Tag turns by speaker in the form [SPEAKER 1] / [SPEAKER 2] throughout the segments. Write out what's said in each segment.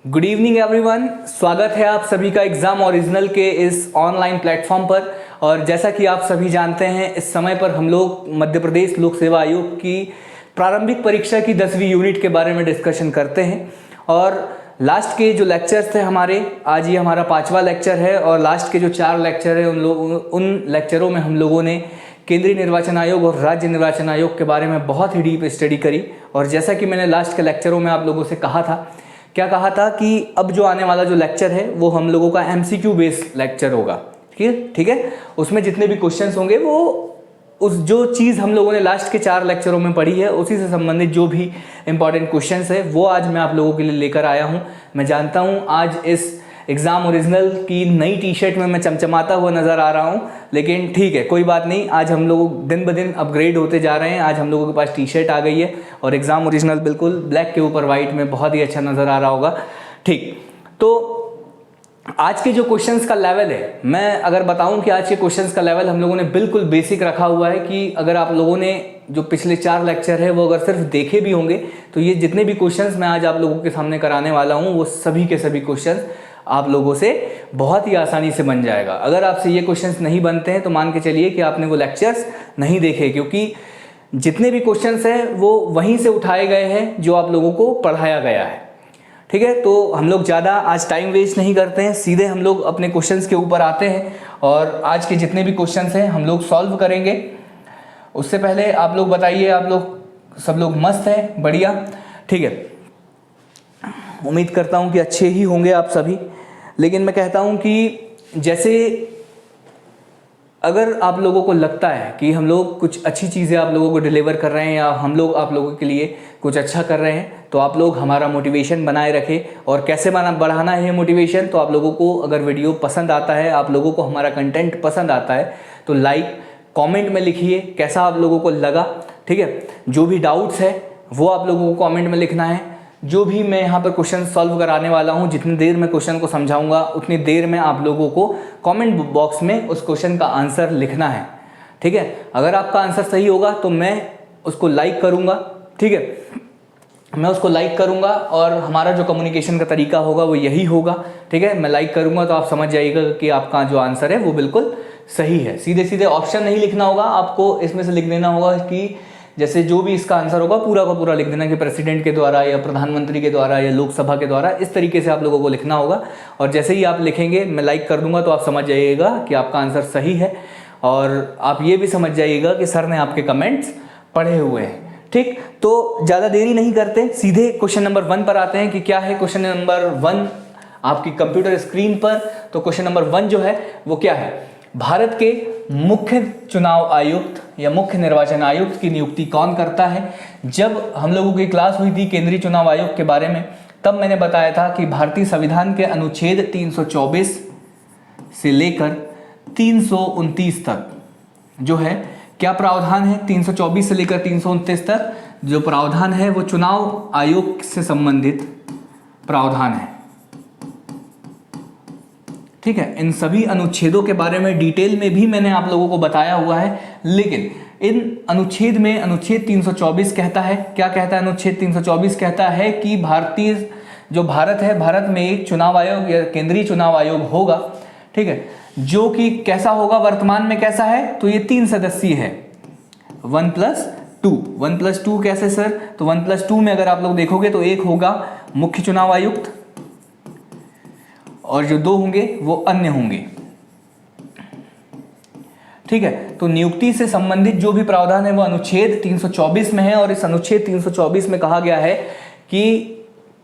[SPEAKER 1] Good evening everyone, स्वागत है आप सभी का एग्ज़ाम ओरिजिनल के इस ऑनलाइन प्लेटफॉर्म पर। और जैसा कि आप सभी जानते हैं, इस समय पर हम लोग मध्य प्रदेश लोक सेवा आयोग की प्रारंभिक परीक्षा की 10वीं यूनिट के बारे में डिस्कशन करते हैं। और लास्ट के जो लेक्चर्स थे हमारे, आज ये हमारा 5वां लेक्चर है और लास्ट के जो 4 लेक्चर है उन लेक्चरों में हम लोगों ने केंद्रीय निर्वाचन आयोग और राज्य निर्वाचन आयोग के बारे में बहुत ही डीप स्टडी करी। और जैसा कि मैंने लास्ट के लेक्चरों में आप लोगों से कहा था, क्या कहा था कि अब जो आने वाला जो लेक्चर है वो हम लोगों का एमसीक्यू बेस्ड लेक्चर होगा। ठीक है, उसमें जितने भी क्वेश्चंस होंगे वो उस जो चीज़ हम लोगों ने लास्ट के 4 लेक्चरों में पढ़ी है उसी से संबंधित जो भी इंपॉर्टेंट क्वेश्चंस है वो आज मैं आप लोगों के लिए लेकर आया हूँ। मैं जानता हूँ आज इस एग्ज़ाम ओरिजिनल की नई टी शर्ट में मैं चमचमाता हुआ नज़र आ रहा हूँ, लेकिन ठीक है, कोई बात नहीं। आज हम लोग दिन ब दिन अपग्रेड होते जा रहे हैं। आज हम लोगों के पास टी शर्ट आ गई है और एग्ज़ाम ओरिजिनल बिल्कुल ब्लैक के ऊपर वाइट में बहुत ही अच्छा नज़र आ रहा होगा। ठीक, तो आज के जो क्वेश्चंस का लेवल है, मैं अगर बताऊं कि आज के क्वेश्चंस का लेवल हम लोगों ने बिल्कुल बेसिक रखा हुआ है कि अगर आप लोगों ने जो पिछले 4 लेक्चर है वो अगर सिर्फ देखे भी होंगे तो ये जितने भी क्वेश्चंस मैं आज आप लोगों के सामने कराने वाला हूं वो सभी के सभी क्वेश्चंस आप लोगों से बहुत ही आसानी से बन जाएगा। अगर आपसे ये क्वेश्चंस नहीं बनते हैं तो मान के चलिए कि आपने वो लेक्चर्स नहीं देखे, क्योंकि जितने भी क्वेश्चंस हैं वो वहीं से उठाए गए हैं जो आप लोगों को पढ़ाया गया है। ठीक है, तो हम लोग ज़्यादा आज टाइम वेस्ट नहीं करते हैं, सीधे हम लोग अपने क्वेश्चंस के ऊपर आते हैं और आज के जितने भी क्वेश्चंस हैं हम लोग सॉल्व करेंगे। उससे पहले आप लोग बताइए, आप लोग सब लोग मस्त हैं? बढ़िया, ठीक है। उम्मीद करता हूं कि अच्छे ही होंगे आप सभी। लेकिन मैं कहता हूं कि जैसे अगर आप लोगों को लगता है कि हम लोग कुछ अच्छी चीज़ें आप लोगों को डिलीवर कर रहे हैं या हम लोग आप लोगों के लिए कुछ अच्छा कर रहे हैं, तो आप लोग हमारा मोटिवेशन बनाए रखें। और कैसे बढ़ाना है ये मोटिवेशन, तो आप लोगों को अगर वीडियो पसंद आता है, आप लोगों को हमारा कंटेंट पसंद आता है, तो लाइक कमेंट में लिखिए कैसा आप लोगों को लगा। ठीक है, जो भी डाउट्स है वो आप लोगों को कमेंट में लिखना है। जो भी मैं यहाँ पर क्वेश्चन सॉल्व कराने वाला हूँ, जितनी देर मैं क्वेश्चन को समझाऊंगा उतनी देर में आप लोगों को कमेंट बॉक्स में उस क्वेश्चन का आंसर लिखना है। ठीक है, अगर आपका आंसर सही होगा तो मैं उसको लाइक करूँगा। ठीक है, मैं उसको लाइक करूँगा और हमारा जो कम्युनिकेशन का तरीका होगा वो यही होगा। ठीक है, मैं लाइक करूँगा तो आप समझ जाइएगा कि आपका जो आंसर है वो बिल्कुल सही है। सीधे सीधे ऑप्शन नहीं लिखना होगा, आपको इसमें से लिख देना होगा कि जैसे जो भी इसका आंसर होगा पूरा का पूरा लिख देना कि प्रेसिडेंट के द्वारा या प्रधानमंत्री के द्वारा या लोकसभा के द्वारा, इस तरीके से आप लोगों को लिखना होगा। और जैसे ही आप लिखेंगे मैं लाइक कर दूंगा तो आप समझ जाइएगा कि आपका आंसर सही है और आप ये भी समझ जाइएगा कि सर ने आपके कमेंट्स पढ़े हुए हैं। ठीक, तो ज़्यादा देरी नहीं करते, सीधे क्वेश्चन नंबर 1 पर आते हैं कि क्या है क्वेश्चन नंबर 1 आपकी कंप्यूटर स्क्रीन पर। तो क्वेश्चन नंबर 1 जो है वो क्या है, भारत के मुख्य चुनाव आयुक्त या मुख्य निर्वाचन आयुक्त की नियुक्ति कौन करता है। जब हम लोगों की क्लास हुई थी केंद्रीय चुनाव आयोग के बारे में, तब मैंने बताया था कि भारतीय संविधान के अनुच्छेद 324 से लेकर 329 तक जो है क्या प्रावधान है, 324 से लेकर 329 तक जो प्रावधान है वो चुनाव आयोग से संबंधित प्रावधान है। ठीक है, इन सभी अनुच्छेदों के बारे में डिटेल में भी मैंने आप लोगों को बताया हुआ है। लेकिन इन अनुच्छेद में अनुच्छेद 324 कहता है, क्या कहता है अनुच्छेद 324 कहता है कि भारतीय जो भारत है, भारत में एक चुनाव आयोग या केंद्रीय चुनाव आयोग होगा। ठीक है, जो कि कैसा होगा, वर्तमान में कैसा है, तो ये 3 सदस्यीय है, 1+2। 1+2 कैसे सर, तो 1+2 में अगर आप लोग देखोगे तो एक होगा मुख्य चुनाव आयुक्त और जो 2 होंगे वो अन्य होंगे। ठीक है, तो नियुक्ति से संबंधित जो भी प्रावधान है वो अनुच्छेद 324 में है और इस अनुच्छेद 324 में कहा गया है कि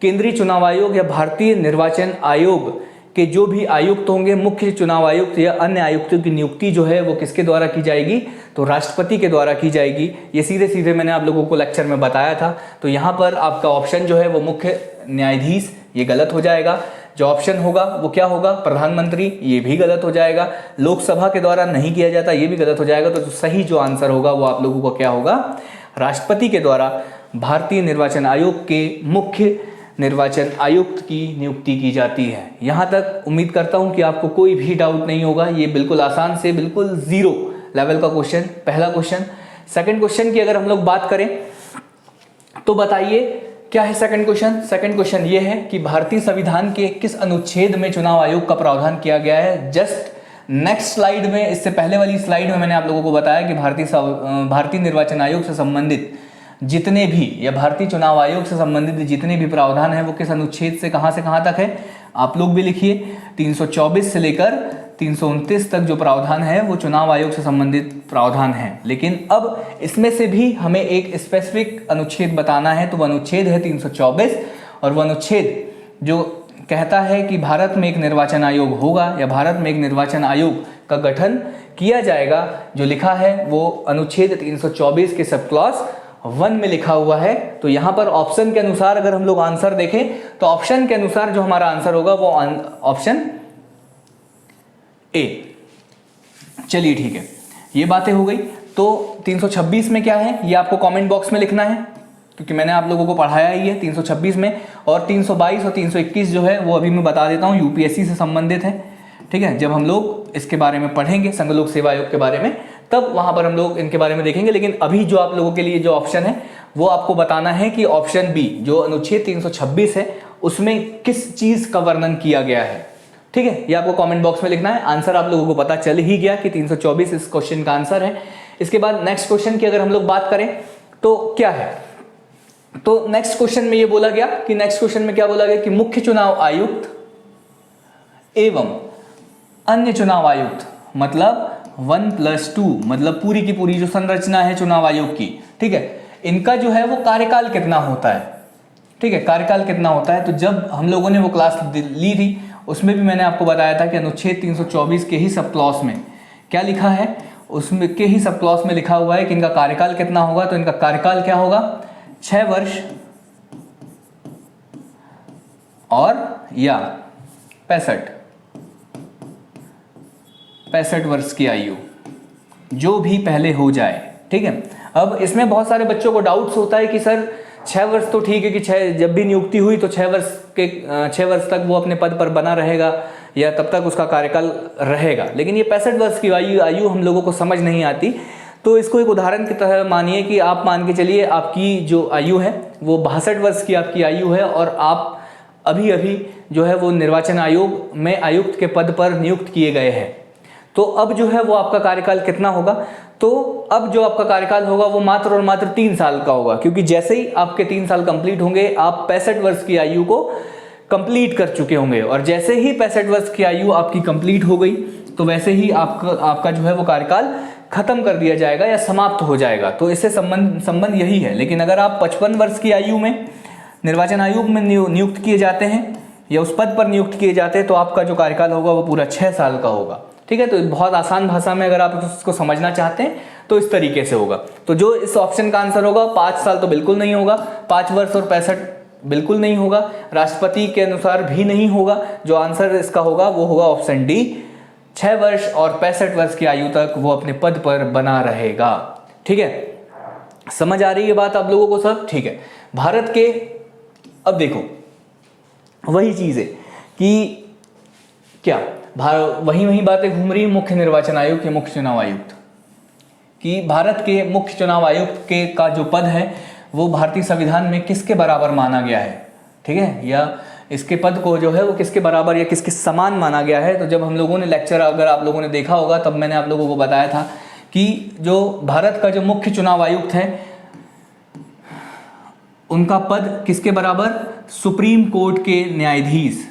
[SPEAKER 1] केंद्रीय चुनाव आयोग या भारतीय निर्वाचन आयोग के जो भी आयुक्त होंगे, मुख्य चुनाव आयुक्त या अन्य आयुक्तों की नियुक्ति जो है वो किसके द्वारा की जाएगी, तो राष्ट्रपति के द्वारा की जाएगी। ये सीधे सीधे मैंने आप लोगों को लेक्चर में बताया था। तो यहाँ पर आपका ऑप्शन जो है वो मुख्य न्यायाधीश, ये गलत हो जाएगा। जो ऑप्शन होगा वो क्या होगा, प्रधानमंत्री, ये भी गलत हो जाएगा। लोकसभा के द्वारा नहीं किया जाता, ये भी गलत हो जाएगा। तो सही जो आंसर होगा वो आप लोगों को क्या होगा, राष्ट्रपति के द्वारा भारतीय निर्वाचन आयोग के मुख्य निर्वाचन आयुक्त की नियुक्ति की जाती है। यहाँ तक उम्मीद करता हूँ कि आपको कोई भी डाउट नहीं होगा। ये बिल्कुल आसान से बिल्कुल 0 लेवल का क्वेश्चन, पहला क्वेश्चन। सेकंड क्वेश्चन की अगर हम लोग बात करें तो बताइए क्या है सेकंड क्वेश्चन? सेकंड क्वेश्चन ये है कि भारतीय संविधान के किस अनुच्छेद में चुनाव आयोग का प्रावधान किया गया है? जस्ट नेक्स्ट स्लाइड में, इससे पहले वाली स्लाइड में मैंने आप लोगों को बताया कि भारतीय निर्वाचन आयोग से संबंधित जितने भी या भारतीय चुनाव आयोग से संबंधित जितने भी प्रावधान हैं वो किस अनुच्छेद से कहाँ तक है? आप लोग भी लिखिए। 324 से लेकर 329 तक जो प्रावधान है वो चुनाव आयोग से संबंधित प्रावधान है। लेकिन अब इसमें से भी हमें एक स्पेसिफिक अनुच्छेद बताना है, तो वो अनुच्छेद है 324, और वो अनुच्छेद जो कहता है कि भारत में एक निर्वाचन आयोग होगा या भारत में एक निर्वाचन आयोग का गठन किया जाएगा, जो लिखा है वो अनुच्छेद 324 के सब क्लॉज 1 में लिखा हुआ है। तो यहाँ पर ऑप्शन के अनुसार अगर हम लोग आंसर देखें तो ऑप्शन के अनुसार जो हमारा आंसर होगा वो ऑप्शन ए। चलिए ठीक है, ये बातें हो गई। तो 326 में क्या है ये आपको कमेंट बॉक्स में लिखना है, क्योंकि मैंने आप लोगों को पढ़ाया ही है 326 में। और 322 और 321 जो है वो अभी मैं बता देता हूँ, यूपीएससी से संबंधित है। ठीक है, जब हम लोग इसके बारे में पढ़ेंगे, संघ लोक सेवा आयोग के बारे में, तब वहां पर हम लोग इनके बारे में देखेंगे। लेकिन अभी जो आप लोगों के लिए जो ऑप्शन है वो आपको बताना है कि ऑप्शन बी जो अनुच्छेद 326 है उसमें किस चीज का वर्णन किया गया है। ठीक है, ये आपको कमेंट बॉक्स में लिखना है। आंसर आप लोगों को पता चल ही गया कि 324 इस क्वेश्चन का आंसर है। इसके बाद नेक्स्ट क्वेश्चन की अगर हम लोग बात करें तो क्या है, तो नेक्स्ट क्वेश्चन में ये बोला गया कि नेक्स्ट क्वेश्चन में क्या बोला गया कि मुख्य चुनाव आयुक्त एवं अन्य चुनाव आयुक्त, मतलब 1+2, मतलब पूरी की पूरी जो संरचना है चुनाव आयोग की, ठीक है, इनका जो है वो कार्यकाल कितना होता है। ठीक है, कार्यकाल कितना होता है। तो जब हम लोगों ने वो क्लास ली थी उसमें भी मैंने आपको बताया था कि अनुच्छेद 324 के ही सब क्लॉज में क्या लिखा है, उसमें के ही सब क्लॉज में लिखा हुआ है कि इनका कार्यकाल कितना होगा। तो इनका कार्यकाल क्या होगा? 6 वर्ष और या 65 वर्ष की आयु, जो भी पहले हो जाए। ठीक है, अब इसमें बहुत सारे बच्चों को डाउट्स होता है कि सर 6 वर्ष तो ठीक है कि 6 जब भी नियुक्ति हुई तो 6 वर्ष तक वो अपने पद पर बना रहेगा या तब तक उसका कार्यकाल रहेगा। लेकिन ये 65 वर्ष की आयु हम लोगों को समझ नहीं आती। तो इसको एक उदाहरण की तरह मानिए कि आप मान के चलिए आपकी जो आयु है वो 62 वर्ष की आपकी आयु है और आप अभी अभी जो है वो निर्वाचन आयोग में आयुक्त के पद पर नियुक्त किए गए हैं। तो अब जो है वो आपका कार्यकाल कितना होगा? तो अब जो आपका कार्यकाल होगा वो मात्र और मात्र 3 साल का होगा, क्योंकि जैसे ही आपके 3 साल कंप्लीट होंगे आप 65 वर्ष की आयु को कंप्लीट कर चुके होंगे, और जैसे ही 65 वर्ष की आयु आपकी कंप्लीट हो गई तो वैसे ही आपका जो है वो कार्यकाल खत्म कर दिया जाएगा या समाप्त हो जाएगा। तो इससे संबंध यही है। लेकिन अगर आप 55 वर्ष की आयु में निर्वाचन आयोग में नियुक्त किए जाते हैं या उस पद पर नियुक्त किए जाते हैं तो आपका जो कार्यकाल होगा वो पूरा 6 साल का होगा। ठीक है, तो बहुत आसान भाषा में अगर आप उसको समझना चाहते हैं तो इस तरीके से होगा। तो जो इस ऑप्शन का आंसर होगा 5 साल तो बिल्कुल नहीं होगा, 5 वर्ष और 65 बिल्कुल नहीं होगा, राष्ट्रपति के अनुसार भी नहीं होगा। जो आंसर इसका होगा वो होगा ऑप्शन डी, 6 वर्ष और 65 वर्ष की आयु तक वो अपने पद पर बना रहेगा। ठीक है, समझ आ रही है बात आप लोगों को सब? ठीक है, भारत के, अब देखो वही चीज है कि क्या वही बातें घूम रही है मुख्य निर्वाचन आयोग के मुख्य चुनाव आयुक्त कि भारत के मुख्य चुनाव आयुक्त के का जो पद है वो भारतीय संविधान में किसके बराबर माना गया है। ठीक है, या इसके पद को जो है वो किसके बराबर या किसके समान माना गया है। तो जब हम लोगों ने लेक्चर अगर आप लोगों ने देखा होगा तब मैंने आप लोगों को बताया था कि जो भारत का जो मुख्य चुनाव आयुक्त है उनका पद किसके बराबर? सुप्रीम कोर्ट के न्यायाधीश,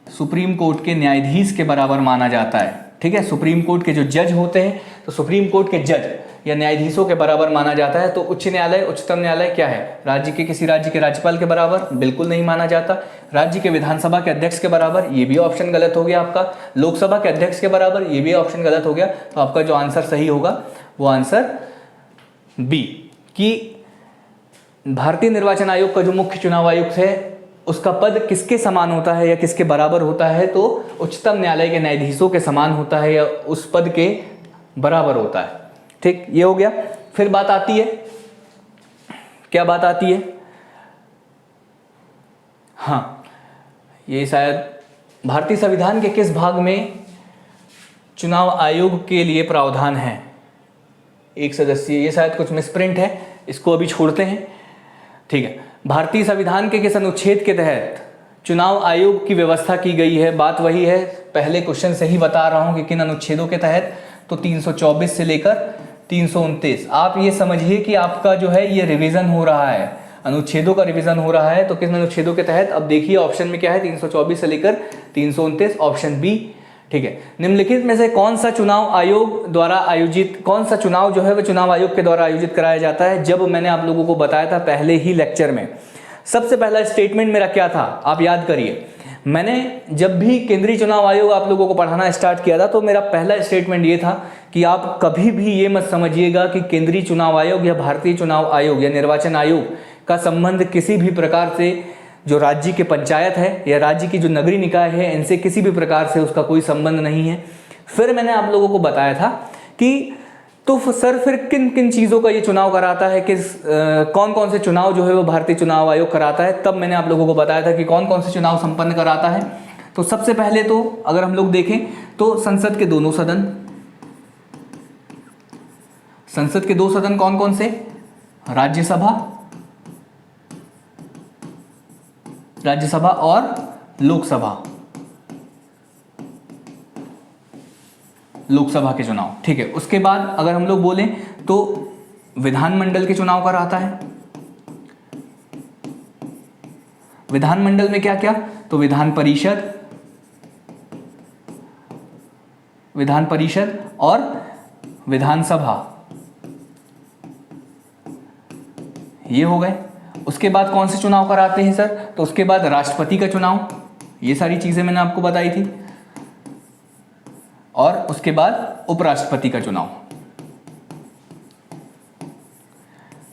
[SPEAKER 1] सुप्रीम कोर्ट के न्यायाधीश के बराबर माना जाता है। ठीक है, सुप्रीम कोर्ट के जो जज होते हैं तो सुप्रीम कोर्ट के जज या न्यायाधीशों के बराबर माना जाता है। तो उच्च न्यायालय, उच्चतम न्यायालय क्या है? राज्य के किसी राज्य के राज्यपाल के बराबर बिल्कुल नहीं माना जाता। राज्य के विधानसभा के अध्यक्ष के बराबर, ये भी ऑप्शन गलत हो गया आपका। लोकसभा के अध्यक्ष के बराबर, ये भी ऑप्शन गलत हो गया। तो आपका जो आंसर सही होगा वो आंसर बी, कि भारतीय निर्वाचन आयोग का जो मुख्य चुनाव आयुक्त है उसका पद किसके समान होता है या किसके बराबर होता है? तो उच्चतम न्यायालय के न्यायाधीशों के समान होता है या उस पद के बराबर होता है। ठीक, ये हो गया। फिर बात आती है, क्या बात आती है? हाँ, ये शायद भारतीय संविधान के किस भाग में चुनाव आयोग के लिए प्रावधान है? एक सदस्यीय, ये शायद कुछ मिसप्रिंट है, इसको अभी छोड़ते हैं। ठीक है, भारतीय संविधान के किस अनुच्छेद के तहत चुनाव आयोग की व्यवस्था की गई है? बात वही है, पहले क्वेश्चन से ही बता रहा हूं कि किन अनुच्छेदों के तहत, तो 324 से लेकर 329। आप ये समझिए कि आपका जो है ये रिवीजन हो रहा है, अनुच्छेदों का रिवीजन हो रहा है। तो किन अनुच्छेदों के तहत? अब देखिए ऑप्शन में क्या है, 324 से लेकर 329, ऑप्शन बी। ठीक है, निम्नलिखित में से कौन सा चुनाव आयोग द्वारा आयोजित, कौन सा चुनाव जो है वह चुनाव आयोग के द्वारा आयोजित कराया जाता है? जब मैंने आप लोगों को बताया था पहले ही लेक्चर में, सबसे पहला स्टेटमेंट मेरा क्या था, आप याद करिए। मैंने जब भी केंद्रीय चुनाव आयोग आप लोगों को पढ़ाना स्टार्ट किया था, तो मेरा पहला स्टेटमेंट ये था कि आप कभी भी ये मत समझिएगा कि केंद्रीय चुनाव आयोग या भारतीय चुनाव आयोग या निर्वाचन आयोग का संबंध किसी भी प्रकार से जो राज्य के पंचायत है या राज्य की जो नगरीय निकाय है, इनसे किसी भी प्रकार से उसका कोई संबंध नहीं है। फिर मैंने आप लोगों को बताया था कि तो सर फिर किन किन चीज़ों का ये चुनाव कराता है, किस कौन कौन से चुनाव जो है वो भारतीय चुनाव आयोग कराता है? तब मैंने आप लोगों को बताया था कि कौन कौन से चुनाव संपन्न कराता है। तो सबसे पहले तो अगर हम लोग देखें तो संसद के दोनों सदन, संसद के दो सदन कौन कौन से? राज्यसभा और लोकसभा, लोकसभा के चुनाव। ठीक है, उसके बाद अगर हम लोग बोलें तो विधानमंडल के चुनाव कराता है। विधानमंडल में क्या क्या? तो विधान परिषद और विधानसभा, ये हो गए। उसके बाद कौन से चुनाव कराते हैं सर? तो उसके बाद राष्ट्रपति का चुनाव, ये सारी चीजें मैंने आपको बताई थी, और उसके बाद उपराष्ट्रपति का चुनाव।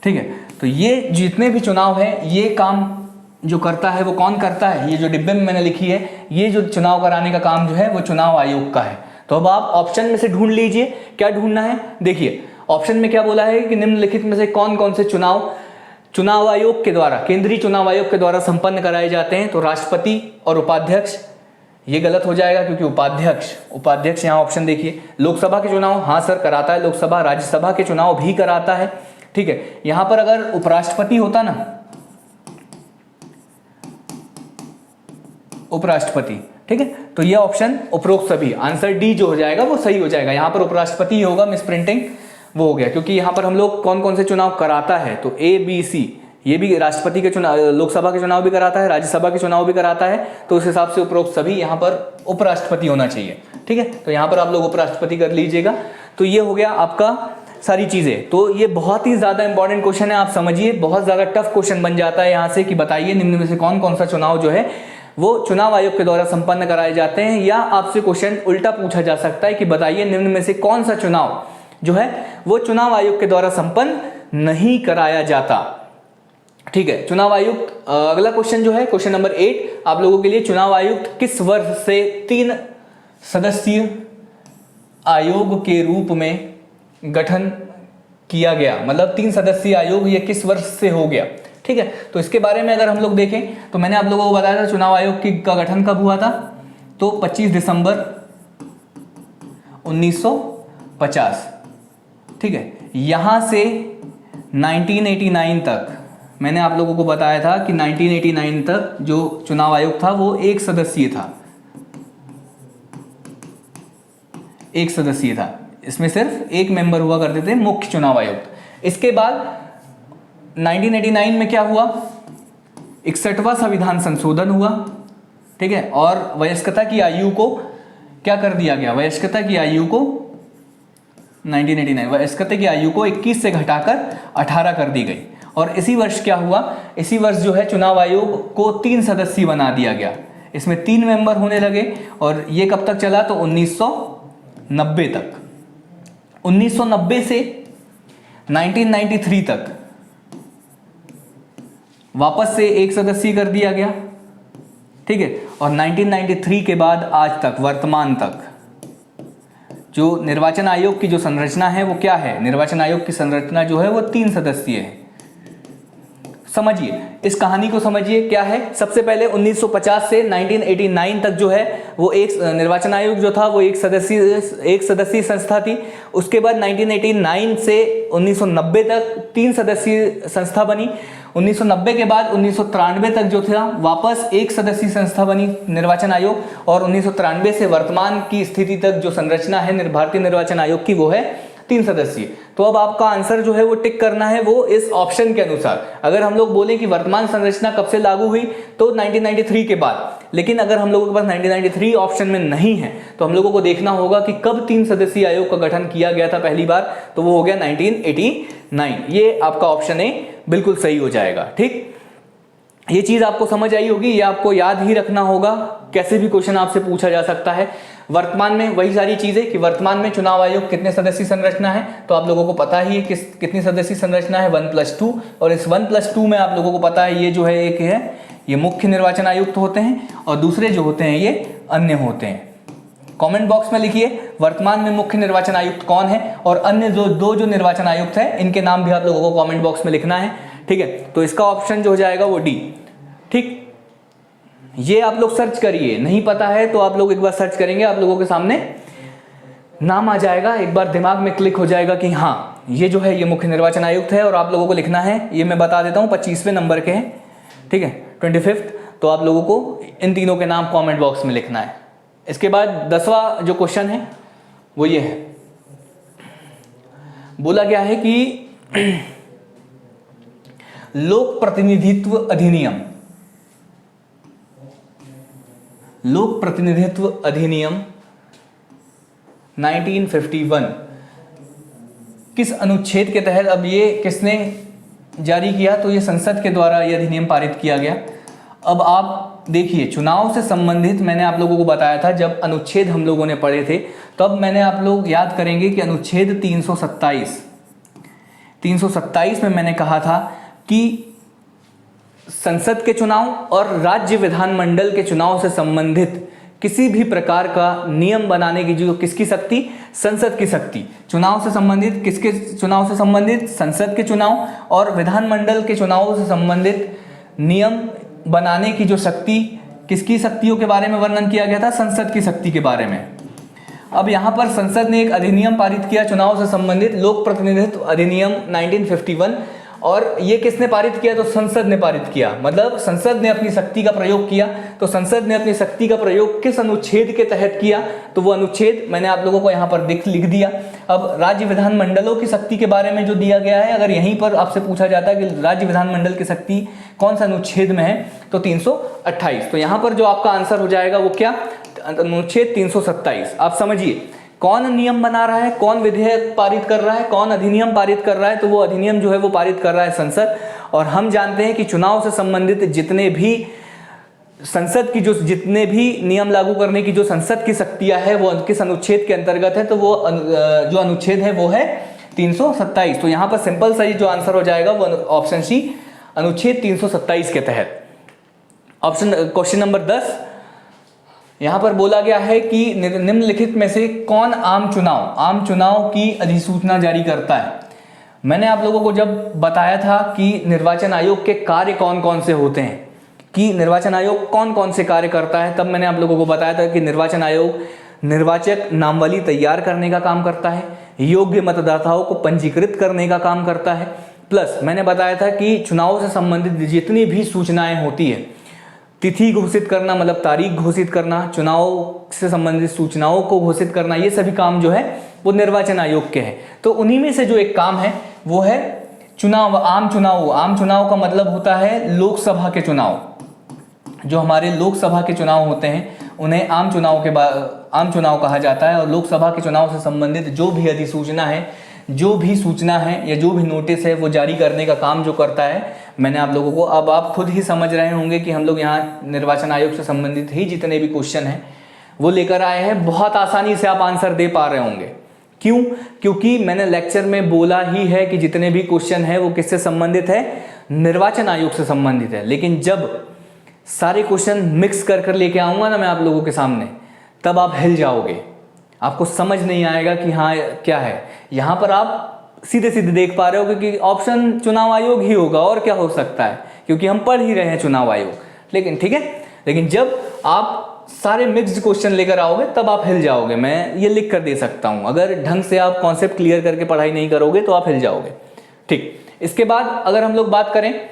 [SPEAKER 1] ठीक है, तो ये जितने भी चुनाव है, ये काम जो करता है वो कौन करता है? ये जो डिब्बे में मैंने लिखी है, ये जो चुनाव कराने का काम जो है वो चुनाव आयोग का है। तो अब आप ऑप्शन में से ढूंढ लीजिए, क्या ढूंढना है? देखिए ऑप्शन में क्या बोला है कि निम्नलिखित में से कौन कौन से चुनाव आयोग के द्वारा, केंद्रीय चुनाव आयोग के द्वारा संपन्न कराए जाते हैं? तो राष्ट्रपति और उपाध्यक्ष, ये गलत हो जाएगा क्योंकि उपाध्यक्ष यहाँ ऑप्शन देखिए। लोकसभा के चुनाव, हाँ सर कराता है लोकसभा, राज्यसभा के चुनाव भी कराता है। ठीक है, यहां पर अगर उपराष्ट्रपति होता ना, उपराष्ट्रपति, ठीक है, तो ये ऑप्शन उपरोक्त सभी, आंसर डी जो हो जाएगा वो सही हो जाएगा। यहां पर उपराष्ट्रपति होगा, मिस प्रिंटिंग वो हो गया, क्योंकि यहां पर हम लोग कौन कौन से चुनाव कराता है, तो ए बी सी, ये भी राष्ट्रपति के चुनाव, लोकसभा के चुनाव भी कराता है, राज्यसभा के चुनाव भी कराता है, तो उस हिसाब से उपरोक्त सभी यहाँ पर उपराष्ट्रपति होना चाहिए। ठीक है, तो यहाँ पर आप लोग उपराष्ट्रपति कर लीजिएगा। तो ये हो गया आपका सारी चीजें। तो ये बहुत ही ज्यादा इंपॉर्टेंट क्वेश्चन है, आप समझिए, बहुत ज्यादा टफ क्वेश्चन बन जाता है यहाँ से कि बताइए निम्न में से कौन कौन सा चुनाव जो है वो चुनाव आयोग के द्वारा संपन्न कराए जाते हैं। या आपसे क्वेश्चन उल्टा पूछा जा सकता है कि बताइए निम्न में से कौन सा चुनाव जो है वो चुनाव आयोग के द्वारा संपन्न नहीं कराया जाता। ठीक है, चुनाव आयुक्त, अगला क्वेश्चन जो है क्वेश्चन नंबर 8 आप लोगों के लिए, चुनाव आयुक्त किस वर्ष से 3 सदस्यीय आयोग के रूप में गठन किया गया? मतलब 3 सदस्यीय आयोग ये किस वर्ष से हो गया? ठीक है, तो इसके बारे में अगर हम लोग देखें तो मैंने आप लोगों को बताया था चुनाव आयोग का गठन कब हुआ था, तो 25 दिसंबर 1950। ठीक है, यहां से 1989 तक मैंने आप लोगों को बताया था कि 1989 तक जो चुनाव आयोग था वो एक सदस्यीय था, एक सदस्यीय था, इसमें सिर्फ एक मेंबर हुआ करते थे मुख्य चुनाव आयुक्त। इसके बाद 1989 में क्या हुआ, 61वां संविधान संशोधन हुआ। ठीक है, और वयस्कता की आयु को क्या कर दिया गया, वयस्कता की आयु को 1989 वयस्कता की आयु को 21 से घटाकर 18 कर दी गई। और इसी वर्ष क्या हुआ, इसी वर्ष जो है चुनाव आयोग को 3 सदस्यीय बना दिया गया, इसमें 3 मेंबर होने लगे। और ये कब तक चला, तो 1990 तक, 1990 से 1993 तक वापस से 1 सदस्यीय कर दिया गया। ठीक है, और 1993 के बाद आज तक, वर्तमान तक जो निर्वाचन आयोग की जो संरचना है वो क्या है, निर्वाचन आयोग की संरचना जो है वो 3 सदस्यीय है। समझिए, इस कहानी को समझिए क्या है। सबसे पहले 1950 से 1989 तक जो है वो एक निर्वाचन आयोग जो था वो एक सदस्यीय संस्था थी। उसके बाद 1989 से 1990 तक 3 सदस्यीय संस्था बनी। 1990 के बाद 1993 तक जो था वापस एक सदस्यीय संस्था बनी निर्वाचन आयोग, और 1993 से वर्तमान की स्थिति तक जो संरचना है भारतीय निर्वाचन आयोग की वो है 3 सदस्यीय। तो अब आपका आंसर जो है वो टिक करना है वो इस ऑप्शन के अनुसार। अगर हम लोग बोलें कि वर्तमान संरचना कब से लागू हुई तो 1993 के बाद, लेकिन अगर हम लोगों के पास 1993 ऑप्शन में नहीं है तो हम लोगों को देखना होगा कि कब 3 सदस्यीय आयोग का गठन किया गया था पहली बार, तो वो हो गया 1989। ये आपका ऑप्शन ए बिल्कुल सही हो जाएगा। ठीक, ये चीज आपको समझ आई होगी, ये आपको याद ही रखना होगा, कैसे भी क्वेश्चन आपसे पूछा जा सकता है। वर्तमान में वही सारी चीजें कि वर्तमान में चुनाव आयोग कितने सदस्यीय संरचना है, तो आप लोगों को पता ही है कितनी सदस्यीय संरचना है 1+2, और इस 1+2 में आप लोगों को पता है ये जो है एक है ये मुख्य निर्वाचन आयुक्त होते हैं और दूसरे जो होते हैं ये अन्य होते हैं। कमेंट बॉक्स में लिखिए वर्तमान में मुख्य निर्वाचन आयुक्त कौन है, और अन्य जो निर्वाचन आयुक्त है इनके नाम भी आप लोगों को कमेंट बॉक्स में लिखना है। ठीक है, तो इसका ऑप्शन जो हो जाएगा वो डी। ठीक, ये आप लोग सर्च करिए, नहीं पता है तो आप लोग एक बार सर्च करेंगे, आप लोगों के सामने नाम आ जाएगा, एक बार दिमाग में क्लिक हो जाएगा कि हाँ ये जो है ये मुख्य निर्वाचन आयुक्त है, और आप लोगों को लिखना है, ये मैं बता देता हूँ 25वें नंबर के हैं। ठीक है, 25, तो आप लोगों को इन तीनों के नाम कमेंट बॉक्स में लिखना है। इसके बाद 10वां जो क्वेश्चन है वो ये है, बोला गया है कि लोक प्रतिनिधित्व अधिनियम 1951 किस अनुच्छेद के तहत, अब ये किसने जारी किया, तो ये संसद के द्वारा ये अधिनियम पारित किया गया। अब आप देखिए चुनाव से संबंधित मैंने आप लोगों को बताया था, जब अनुच्छेद हम लोगों ने पढ़े थे तब मैंने आप लोग याद करेंगे कि अनुच्छेद 327 में मैंने कहा था कि संसद के चुनाव और राज्य विधानमंडल के चुनाव से संबंधित किसी भी प्रकार का नियम बनाने की जो किसकी शक्ति, संसद की शक्ति। चुनाव से संबंधित किसके चुनाव से संबंधित, संसद के चुनाव, और विधानमंडल के चुनाव से संबंधित नियम बनाने की जो शक्ति, किसकी शक्तियों के बारे में वर्णन किया गया था, संसद की शक्ति के बारे में। अब यहाँ पर संसद ने एक अधिनियम पारित किया चुनाव से संबंधित, लोक प्रतिनिधित्व अधिनियम 1951, और ये किसने पारित किया, तो संसद ने पारित किया। मतलब संसद ने अपनी शक्ति का प्रयोग किया। तो संसद ने अपनी शक्ति का प्रयोग किस अनुच्छेद के तहत किया, तो वो अनुच्छेद मैंने आप लोगों को यहाँ पर लिख दिया। अब राज्य विधानमंडलों की शक्ति के बारे में जो दिया गया है, अगर यहीं पर आपसे पूछा जाता है कि राज्य विधानमंडल की शक्ति कौन सा अनुच्छेद में है, तो 328। तो यहाँ पर जो आपका आंसर हो जाएगा वो क्या, अनुच्छेद 327। आप समझिए कौन नियम बना रहा है, कौन विधेयक पारित कर रहा है, कौन अधिनियम पारित कर रहा है, तो वो अधिनियम जो है वो पारित कर रहा है संसद। और हम जानते हैं कि चुनाव से संबंधित जितने भी संसद की जो जितने भी नियम लागू करने की जो संसद की शक्तियां है वो किस अनुच्छेद के अंतर्गत है, तो वो जो अनुच्छेद है वो है 327। तो यहाँ पर सिंपल सा जो आंसर हो जाएगा वो ऑप्शन सी, अनुच्छेद 327 के तहत। ऑप्शन क्वेश्चन नंबर 10, यहां पर बोला गया है कि निम्नलिखित में से कौन आम चुनाव की अधिसूचना जारी करता है। मैंने आप लोगों को जब बताया था कि निर्वाचन आयोग के कार्य कौन कौन से होते हैं, कि निर्वाचन आयोग कौन कौन से कार्य करता है, तब मैंने आप लोगों को बताया था कि निर्वाचन आयोग निर्वाचक नामावली तैयार करने का काम करता है, योग्य मतदाताओं को पंजीकृत करने का काम करता है, प्लस मैंने बताया था कि चुनाव से संबंधित जितनी भी सूचनाएं होती है, तिथि घोषित करना मतलब तारीख घोषित करना, चुनाव से संबंधित सूचनाओं को घोषित करना, ये सभी काम जो है वो निर्वाचन आयोग के हैं। तो उन्हीं में से जो एक काम है वो है चुनाव, आम चुनाव का मतलब होता है लोकसभा के चुनाव। जो हमारे लोकसभा के चुनाव होते हैं उन्हें आम चुनाव कहा जाता है। और लोकसभा के चुनाव से संबंधित जो भी अधिसूचना है, जो भी सूचना है या जो भी नोटिस है वो जारी करने का काम जो करता है, मैंने आप लोगों को, अब आप खुद ही समझ रहे होंगे कि हम लोग यहाँ निर्वाचन आयोग से संबंधित ही जितने भी क्वेश्चन हैं वो लेकर आए हैं। बहुत आसानी से आप आंसर दे पा रहे होंगे। क्यों? क्योंकि मैंने लेक्चर में बोला ही है कि जितने भी क्वेश्चन है वो किससे संबंधित है, निर्वाचन आयोग से संबंधित है। लेकिन जब सारे क्वेश्चन मिक्स कर लेके आऊँगा ना मैं आप लोगों के सामने, तब आप हिल जाओगे, आपको समझ नहीं आएगा कि हाँ क्या है। यहाँ पर आप सीधे सीधे देख पा रहे हो, क्योंकि ऑप्शन चुनाव आयोग ही होगा और क्या हो सकता है, क्योंकि हम पढ़ ही रहे हैं चुनाव आयोग। लेकिन ठीक है, लेकिन जब आप सारे मिक्स्ड क्वेश्चन लेकर आओगे तब आप हिल जाओगे। मैं ये लिख कर दे सकता हूं, अगर ढंग से आप कॉन्सेप्ट क्लियर करके पढ़ाई नहीं करोगे तो आप हिल जाओगे। ठीक, इसके बाद अगर हम लोग बात करें,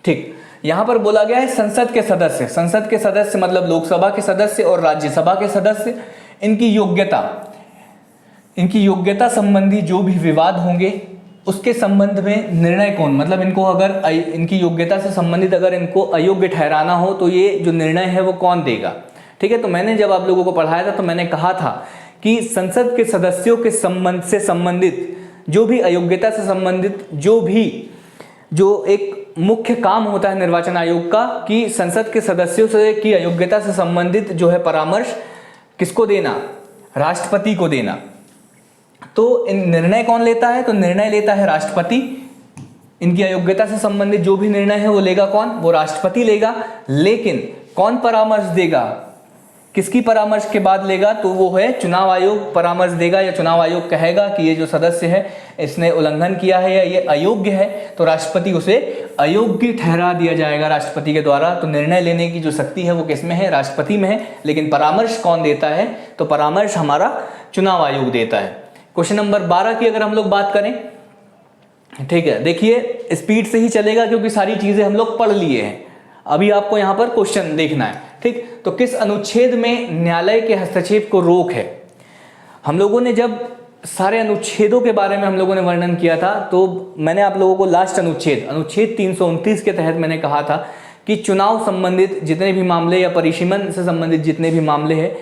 [SPEAKER 1] ठीक, यहां पर बोला गया है संसद के सदस्य। संसद के सदस्य मतलब लोकसभा के सदस्य और राज्यसभा के सदस्य, इनकी योग्यता संबंधी जो भी विवाद होंगे उसके संबंध में निर्णय कौन, मतलब इनको अगर इनकी योग्यता से संबंधित अगर इनको अयोग्य ठहराना हो तो ये जो निर्णय है वो कौन देगा। ठीक है, तो मैंने जब आप लोगों को पढ़ाया था तो मैंने कहा था कि संसद के सदस्यों के संबंध से संबंधित जो भी अयोग्यता से संबंधित जो एक मुख्य काम होता है निर्वाचन आयोग का, कि संसद के सदस्यों से की अयोग्यता से संबंधित जो है परामर्श किसको देना, राष्ट्रपति को देना। तो इन निर्णय कौन लेता है, तो निर्णय लेता है राष्ट्रपति। इनकी अयोग्यता से संबंधित जो भी निर्णय है वो लेगा कौन, वो राष्ट्रपति लेगा। लेकिन कौन परामर्श देगा, किसकी परामर्श के बाद लेगा, तो वो है चुनाव आयोग परामर्श देगा, या चुनाव आयोग कहेगा कि ये जो सदस्य है इसने उल्लंघन किया है या ये अयोग्य है, तो राष्ट्रपति उसे अयोग्य ठहरा दिया जाएगा राष्ट्रपति के द्वारा। तो निर्णय लेने की जो शक्ति है वो किसमें है, राष्ट्रपति में है। लेकिन परामर्श कौन देता है, तो परामर्श हमारा चुनाव आयोग देता है। क्वेश्चन नंबर 12 की अगर हम लोग बात करें, ठीक है, देखिए स्पीड से ही चलेगा क्योंकि सारी चीजें हम लोग पढ़ लिए हैं। अभी आपको यहां पर क्वेश्चन देखना है। ठीक, तो किस अनुच्छेद में न्यायालय के हस्तक्षेप को रोक है। हम लोगों ने जब सारे अनुच्छेदों के बारे में हम लोगों ने वर्णन किया था तो मैंने आप लोगों को लास्ट अनुच्छेद 329 के तहत मैंने कहा था कि चुनाव संबंधित जितने भी मामले या परिसीमन से संबंधित जितने भी मामले हैं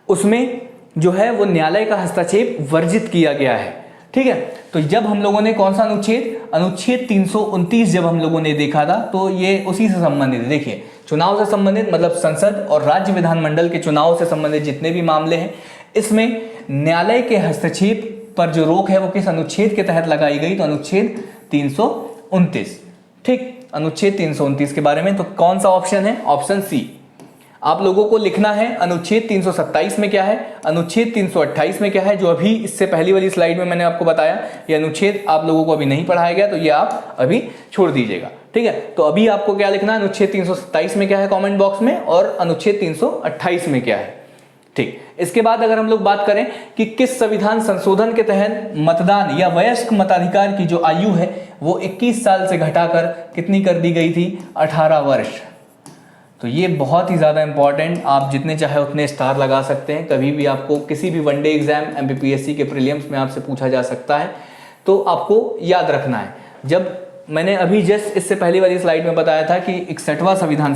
[SPEAKER 1] उसमें जो है वो न्यायालय का हस्तक्षेप वर्जित किया गया है। ठीक है, तो जब हम लोगों ने कौन सा अनुच्छेद 329 जब हम लोगों ने देखा था तो ये उसी से संबंधित, देखिए चुनाव से संबंधित मतलब संसद और राज्य विधानमंडल के चुनाव से संबंधित जितने भी मामले हैं इसमें न्यायालय के हस्तक्षेप पर जो रोक है वो किस अनुच्छेद के तहत लगाई गई, तो अनुच्छेद 329। ठीक, अनुच्छेद 329 के बारे में तो कौन सा ऑप्शन है, ऑप्शन सी। आप लोगों को लिखना है अनुच्छेद 327 में क्या है, अनुच्छेद 328 में क्या है, जो अभी इससे पहली वाली स्लाइड में मैंने आपको बताया। ये अनुच्छेद आप लोगों को अभी नहीं पढ़ाया गया तो ये आप अभी छोड़ दीजिएगा। ठीक है, तो अभी आपको क्या लिखना है, अनुच्छेद 327 में क्या है कमेंट बॉक्स में, और अनुच्छेद 328 में क्या है। ठीक, इसके बाद अगर हम लोग बात करें कि किस संविधान संशोधन के तहत मतदान या वयस्क मताधिकार की जो आयु है वो 21 साल से घटाकर कितनी कर दी गई थी, 18 वर्ष। तो ये बहुत ही ज़्यादा इंपॉर्टेंट, आप जितने चाहे उतने स्टार लगा सकते हैं। कभी भी आपको किसी भी वनडे एग्जाम MPPSC के प्रीलिम्स में आपसे पूछा जा सकता है, तो आपको याद रखना है। जब मैंने अभी जस्ट इससे पहली वाली स्लाइड में बताया था कि 61वां संविधान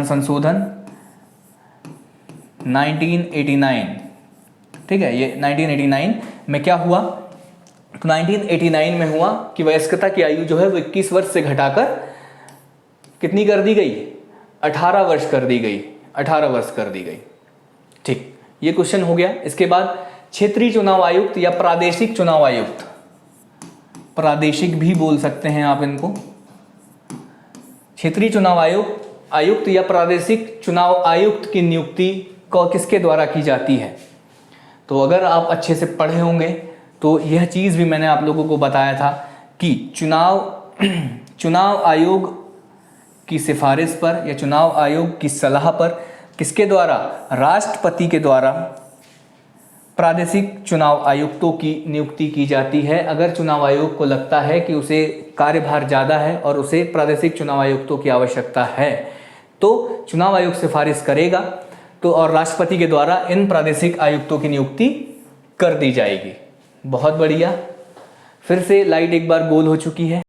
[SPEAKER 1] संशोधन 1989, ठीक है, ये 1989 में क्या हुआ, तो 1989 में हुआ कि वयस्कता की आयु जो है वो 21 वर्ष से घटाकर कितनी कर दी गई, 18 वर्ष कर दी गई, 18 वर्ष कर दी गई। ठीक, ये क्वेश्चन हो गया। इसके बाद क्षेत्रीय चुनाव आयुक्त या प्रादेशिक चुनाव आयुक्त, प्रादेशिक भी बोल सकते हैं आप इनको, क्षेत्रीय चुनाव आयुक्त या प्रादेशिक चुनाव आयुक्त की नियुक्ति किसके द्वारा की जाती है। तो अगर आप अच्छे से पढ़े होंगे तो यह चीज़ भी मैंने आप लोगों को बताया था कि चुनाव आयोग की सिफारिश पर या चुनाव आयोग की सलाह पर किसके द्वारा, राष्ट्रपति के द्वारा प्रादेशिक चुनाव आयुक्तों की नियुक्ति की जाती है। अगर चुनाव आयोग को लगता है कि उसे कार्यभार ज़्यादा है और उसे प्रादेशिक चुनाव आयुक्तों की आवश्यकता है तो चुनाव आयोग सिफारिश करेगा, तो और राष्ट्रपति के द्वारा इन प्रादेशिक आयुक्तों की नियुक्ति कर दी जाएगी। बहुत बढ़िया, फिर से लाइट एक बार गोल हो चुकी है।